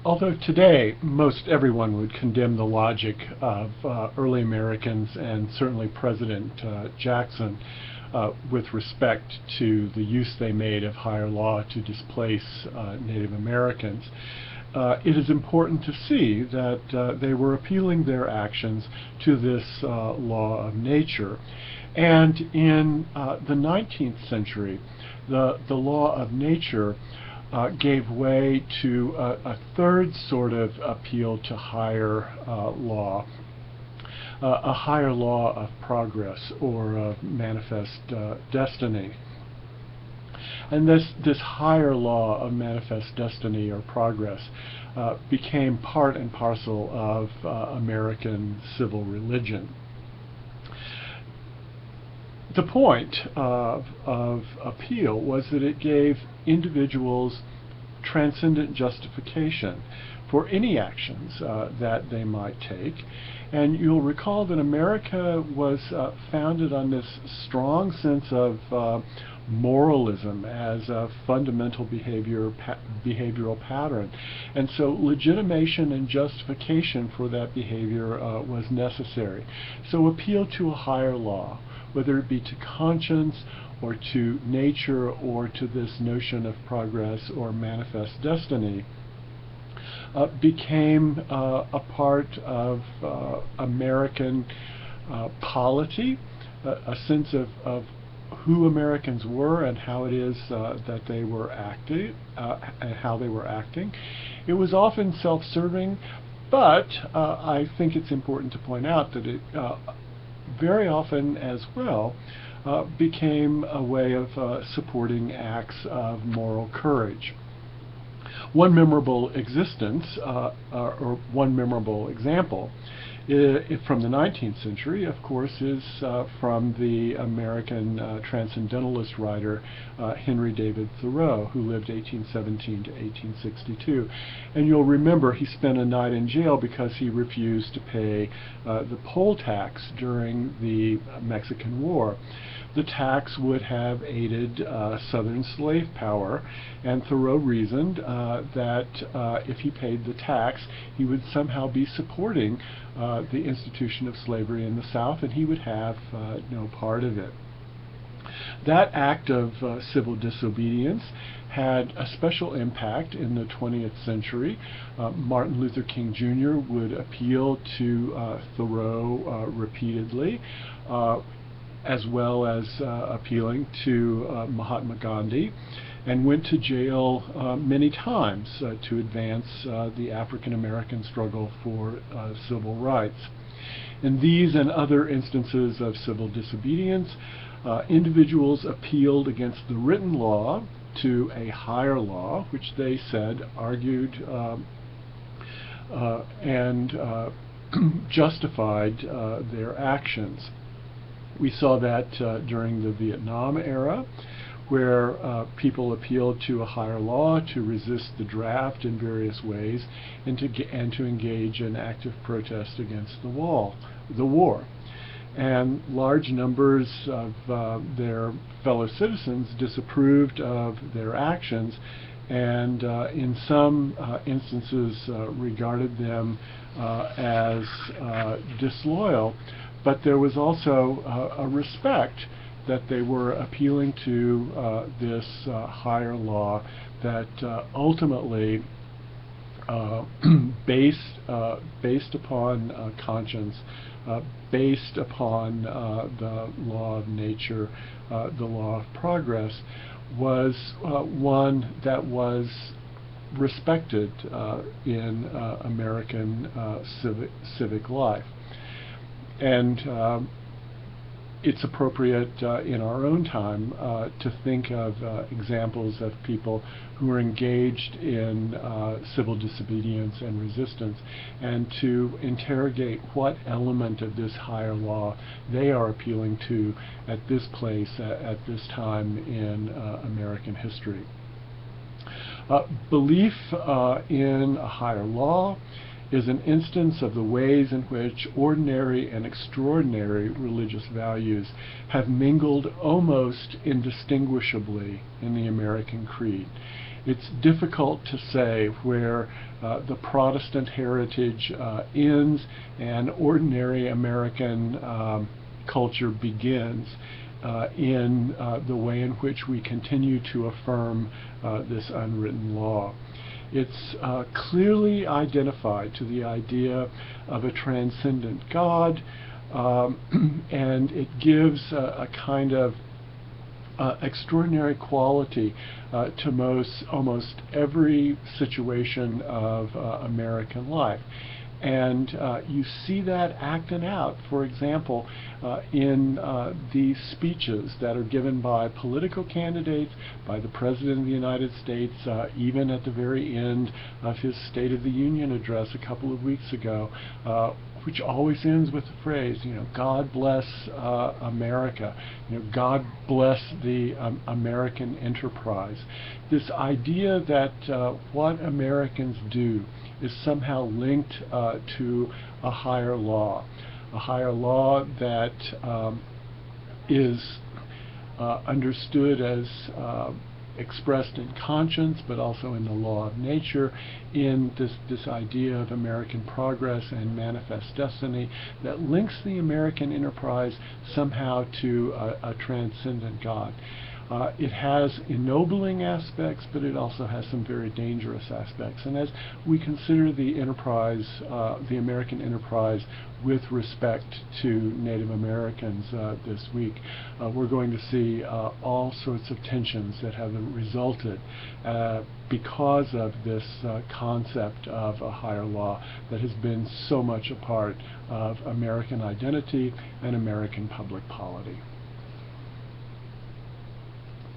Although today most everyone would condemn the logic of early Americans and certainly President Jackson with respect to the use they made of higher law to displace Native Americans, it is important to see that they were appealing their actions to this law of nature. And in the 19th century, the law of nature gave way to a third sort of appeal to higher law, a higher law of progress or of manifest destiny. And this higher law of manifest destiny or progress became part and parcel of American civil religion. The point of appeal was that it gave individuals transcendent justification for any actions that they might take. And you'll recall that America was founded on this strong sense of moralism as a fundamental behavioral pattern. And so legitimation and justification for that behavior was necessary. So appeal to a higher law, whether it be to conscience or to nature or to this notion of progress or manifest destiny, became a part of American polity, a sense of who Americans were and how it is that they were acting, and how they were acting. It was often self-serving, but I think it's important to point out that it very often as well became a way of supporting acts of moral courage. One memorable or one memorable example from the 19th century, of course, is from the American transcendentalist writer Henry David Thoreau, who lived 1817 to 1862. And you'll remember he spent a night in jail because he refused to pay the poll tax during the Mexican War. The tax would have aided Southern slave power, and Thoreau reasoned that if he paid the tax, he would somehow be supporting the institution of slavery in the South, and he would have no part of it. That act of civil disobedience had a special impact in the 20th century. Martin Luther King Jr. would appeal to Thoreau repeatedly, as well as appealing to Mahatma Gandhi, and went to jail many times to advance the African American struggle for civil rights. In these and other instances of civil disobedience, individuals appealed against the written law to a higher law, which they said argued and justified their actions. We saw that during the Vietnam era, where people appealed to a higher law to resist the draft in various ways and to engage in active protest against the war. And large numbers of their fellow citizens disapproved of their actions and in some instances regarded them as disloyal. But there was also a respect that they were appealing to this higher law that ultimately based upon conscience, based upon the law of nature, the law of progress, was one that was respected in American civic life. And it's appropriate in our own time to think of examples of people who are engaged in civil disobedience and resistance, and to interrogate what element of this higher law they are appealing to at this place, at this time in American history. Belief in a higher law is an instance of the ways in which ordinary and extraordinary religious values have mingled almost indistinguishably in the American creed. It's difficult to say where the Protestant heritage ends and ordinary American culture begins in the way in which we continue to affirm this unwritten law. It's clearly identified to the idea of a transcendent God, and it gives a kind of extraordinary quality to almost every situation of American life. And you see that acted out, for example, in these speeches that are given by political candidates, by the President of the United States, even at the very end of his State of the Union address a couple of weeks ago, which always ends with the phrase, God bless America, God bless the American enterprise. This idea that what Americans do is somehow linked to a higher law that is understood as expressed in conscience, but also in the law of nature, in this idea of American progress and manifest destiny that links the American enterprise somehow to a transcendent God. It has ennobling aspects, but it also has some very dangerous aspects. And as we consider the enterprise, the American enterprise with respect to Native Americans this week, we're going to see all sorts of tensions that have resulted because of this concept of a higher law that has been so much a part of American identity and American public polity.